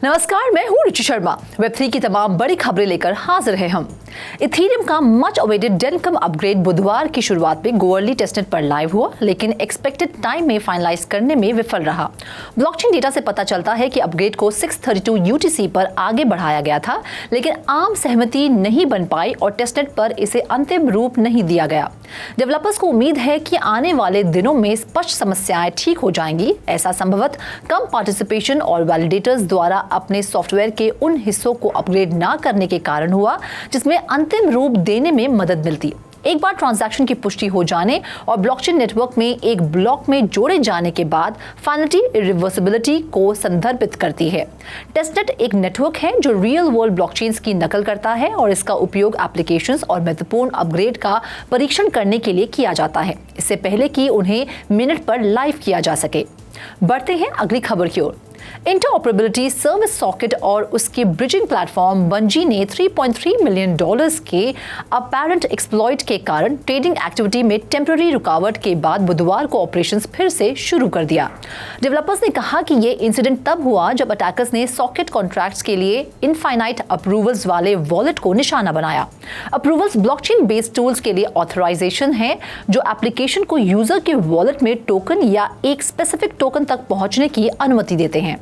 नमस्कार, मैं हूँ रुचि शर्मा। वेब3 की तमाम बड़ी खबरें लेकर हाजिर हैं हम। इथेरियम का मच अवेटेड डेनकम अपग्रेड बुधवार की शुरुआत में गोअर्ली टेस्टनेट पर लाइव हुआ, लेकिन एक्सपेक्टेड टाइम में फाइनलाइज करने में विफल रहा। ब्लॉकचेन डेटा से पता चलता है कि अपग्रेड को 632 UTC पर आगे बढ़ाया गया था, लेकिन आम सहमति नहीं बन पाई और टेस्टनेट पर इसे अंतिम रूप नहीं दिया गया। डेवलपर्स को उम्मीद है कि आने वाले दिनों में स्पष्ट समस्याएं ठीक हो जाएंगी। ऐसा संभवतः कम पार्टिसिपेशन और वैलिडेटर्स द्वारा अपने सॉफ्टवेयर के उन हिस्सों को अपग्रेड ना करने के कारण हुआ जिसमें अंतिम रूप देने में मदद मिलती। एक बार ट्रांजैक्शन की पुष्टि हो जाने और ब्लॉकचेन नेटवर्क में एक ब्लॉक में जोड़े जाने के बाद फाइनलिटी इरिवर्सिबिलिटी को संदर्भित करती है। टेस्टनेट एक नेटवर्क है जो रियल वर्ल्ड ब्लॉकचेन्स की नकल करता है और इसका उपयोग एप्लीकेशंस और महत्वपूर्ण अपग्रेड का परीक्षण करने के लिए किया जाता है, इससे पहले कि उन्हें मिनट पर लाइव किया जा सके। बढ़ते हैं अगली खबर की ओर। इंटरऑपरेबिलिटी सर्विस सॉकेट और उसके ब्रिजिंग प्लेटफॉर्म बंजी ने $3.3 मिलियन के अपैरेंट एक्सप्लॉइट के कारण ट्रेडिंग एक्टिविटी में टेम्पररी रुकावट के बाद बुधवार को ऑपरेशंस फिर से शुरू कर दिया। डेवलपर्स ने कहा कि यह इंसिडेंट तब हुआ जब अटैकर्स ने सॉकेट कॉन्ट्रैक्ट्स के लिए इनफाइनाइट अप्रूवल्स वाले वॉलेट को निशाना बनाया। अप्रूवल्स ब्लॉकचेन बेस्ड टूल्स के लिए ऑथराइजेशन है जो एप्लीकेशन को यूजर के वॉलेट में टोकन या एक स्पेसिफिक टोकन तक पहुंचने की अनुमति देते हैं।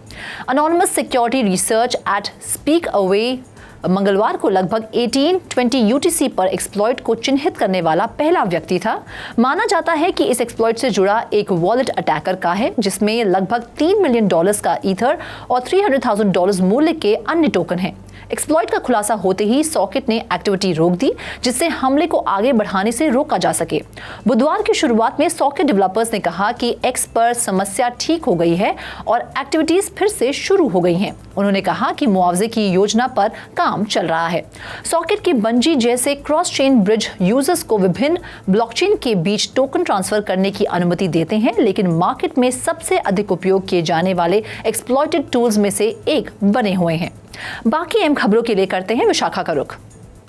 Anonymous Security Research at Speak Away मंगलवार को लगभग 1820 UTC पर एक्सप्लॉइट को चिन्हित करने वाला पहला व्यक्ति था। माना जाता है कि इस एक्सप्लॉइट से जुड़ा एक वॉलेट अटैकर का है जिसमें लगभग $3 मिलियन का ईथर और $300,000 मूल्य के अन्य टोकन हैं। एक्सप्लॉइट का खुलासा होते ही सॉकेट ने एक्टिविटी रोक दी जिससे हमले को आगे बढ़ाने से रोका जा सके। बुधवार की शुरुआत में सॉकेट डेवलपर्स ने कहा कि एक्स पर समस्या ठीक हो गई है और एक्टिविटीज फिर से शुरू हो गई हैं। उन्होंने कहा कि मुआवजे की योजना पर काम चल रहा है। सॉकेट के बंजी जैसे क्रॉस चेन ब्रिज यूजर्स को विभिन्न ब्लॉकचेन के बीच टोकन ट्रांसफर करने की अनुमति देते हैं, लेकिन मार्केट में सबसे अधिक उपयोग किए जाने वाले एक्सप्लॉइटेड टूल्स में से एक बने हुए हैं। बाकी अहम खबरों के लिए करते हैं विशाखा का रुख।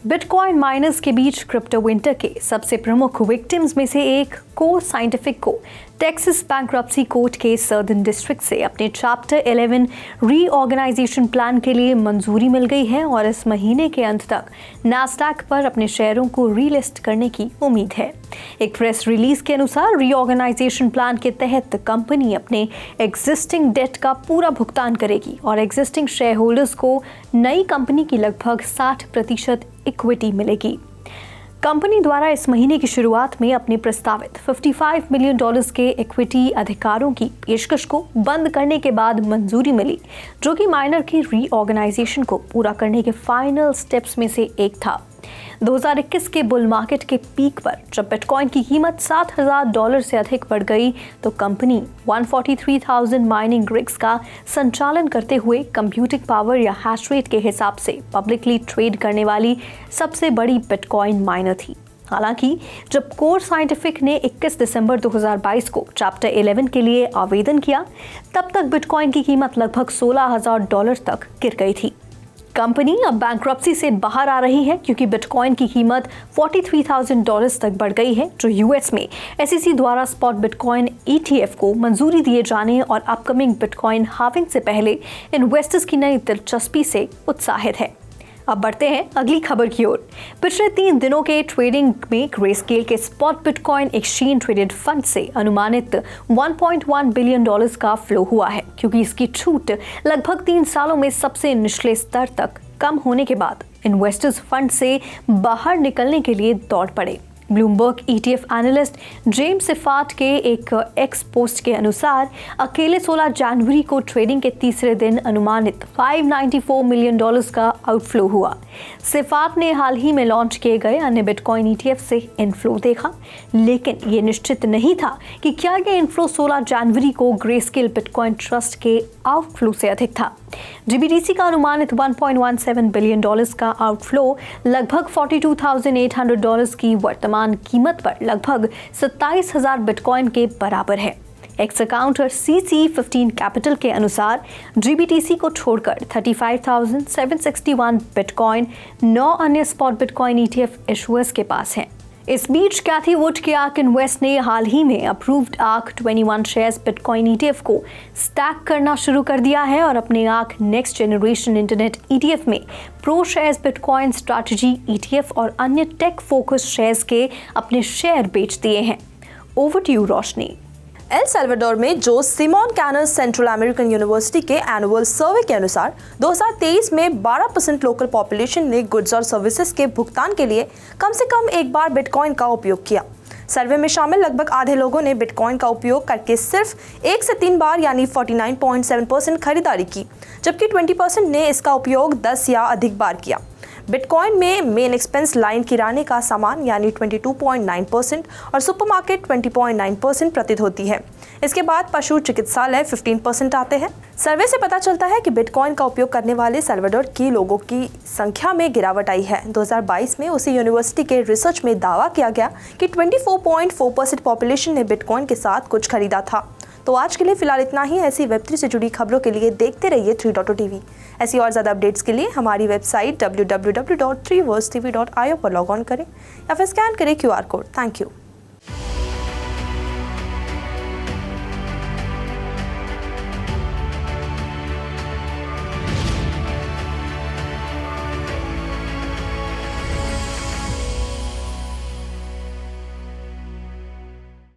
बिटकॉइन माइनर्स के बीच क्रिप्टो विंटर के सबसे प्रमुख विक्टिम्स में से एक कोर साइंटिफिक को टेक्सास बैंक्रप्सी कोर्ट के सर्दर्न डिस्ट्रिक्ट से अपने चैप्टर 11 रीऑर्गेनाइजेशन प्लान के लिए मंजूरी मिल गई है और इस महीने के अंत तक नैस्डैक पर अपने शेयरों को रीलिस्ट करने की उम्मीद है। एक प्रेस रिलीज के अनुसार रीऑर्गेनाइजेशन प्लान के तहत कंपनी अपने एग्जिस्टिंग डेट का पूरा भुगतान करेगी और एग्जिस्टिंग शेयर होल्डर्स को नई कंपनी की लगभग 60% इक्विटी मिलेगी। कंपनी द्वारा इस महीने की शुरुआत में अपने प्रस्तावित $55 मिलियन के इक्विटी अधिकारों की पेशकश को बंद करने के बाद मंजूरी मिली, जो कि माइनर के रीऑर्गेनाइजेशन को पूरा करने के फाइनल स्टेप्स में से एक था। 2021 के बुल मार्केट के पीक पर जब बिटकॉइन की कीमत $7,000 से अधिक बढ़ गई तो कंपनी 143,000 माइनिंग रिग्स का संचालन करते हुए कंप्यूटिंग पावर या हैश रेट के हिसाब से पब्लिकली ट्रेड करने वाली सबसे बड़ी बिटकॉइन माइनर थी। हालांकि जब कोर साइंटिफिक ने 21 दिसंबर 2022 को चैप्टर 11 के लिए आवेदन किया, तब तक बिटकॉइन की कीमत लगभग $16,000 तक गिर गई थी। कंपनी अब बैंक्रप्सी से बाहर आ रही है क्योंकि बिटकॉइन की कीमत $43,000 तक बढ़ गई है, जो यूएस में SEC द्वारा स्पॉट बिटकॉइन ETF को मंजूरी दिए जाने और अपकमिंग बिटकॉइन हाल्विंग से पहले इन्वेस्टर्स की नई दिलचस्पी से उत्साहित है। अब बढ़ते हैं अगली खबर की ओर। पिछले 3 दिनों के ट्रेडिंग में ग्रेस्केल के spot bitcoin exchange traded fund से अनुमानित $1.1 बिलियन का फ्लो हुआ है, क्योंकि इसकी छूट लगभग 3 सालों में सबसे निचले स्तर तक कम होने के बाद इन्वेस्टर्स फंड से बाहर निकलने के लिए दौड़ पड़े। ब्लूमबर्ग ETF एनालिस्ट जेम्स सिफाट के एक एक्स पोस्ट के अनुसार अकेले 16 जनवरी को ट्रेडिंग के तीसरे दिन अनुमानित $594 मिलियन का आउटफ्लो हुआ। सिफाट ने हाल ही में लॉन्च किए गए अन्य बिटकॉइन ETF से इनफ्लो देखा, लेकिन ये निश्चित नहीं था कि क्या ये इनफ्लो 16 जनवरी को ग्रेस्केल बिटकॉइन ट्रस्ट के आउटफ्लो से अधिक था। GBTC का अनुमानित $1.17 बिलियन का आउटफ्लो लगभग $42,800 की वर्तमान कीमत पर लगभग 27,000 बिटकॉइन के बराबर है। एक्स अकाउंटर CC15 कैपिटल के अनुसार GBTC को छोड़कर 35,761 बिटकॉइन 9 अन्य स्पॉट बिटकॉइन ETF इशुअर्स के पास हैं। इस बीच कैथी वुड के आर्क इन्वेस्ट ने हाल ही में approved arc 21 shares bitcoin ETF को स्टैक करना शुरू कर दिया है और अपने arc next generation internet ETF में pro shares bitcoin strategy ETF और अन्य टेक फोकस्ड शेयर्स के अपने शेयर बेच दिए हैं। Over to you Roshni. El Salvador में जो Simeon Canas central American university के एनुअल सर्वे के अनुसार 2023 में 12% लोकल पॉपुलेशन ने गुड्स और सर्विसेज के भुगतान के लिए कम से कम एक बार बिटकॉइन का उपयोग किया। सर्वे में शामिल लगभग आधे लोगों ने बिटकॉइन का उपयोग करके सिर्फ 1 से 3 बार यानी 49.7% खरीदारी की, जबकि 20% ने इसका उपयोग 10 या अधिक बार किया। बिटकॉइन में मेन एक्सपेंस लाइन किराने का सामान यानी 22.9% और सुपरमार्केट 20.9% प्रतीत होती है। इसके बाद पशु चिकित्सालय 15% आते हैं। सर्वे से पता चलता है कि बिटकॉइन का उपयोग करने वाले सल्वाडोर की लोगों की संख्या में गिरावट आई है। 2022 में उसी यूनिवर्सिटी के रिसर्च में दावा किया गया कि 24.4% पॉपुलेशन ने बिटकॉइन के साथ कुछ खरीदा था। तो आज के लिए फिलहाल इतना ही। ऐसी वेब3 से जुड़ी खबरों के लिए देखते रहिए 3.0 TV। ऐसी और ज़्यादा अपडेट्स के लिए हमारी वेबसाइट www.3versetv.io पर लॉग ऑन करें या फिर स्कैन करें QR कोड। Thank you.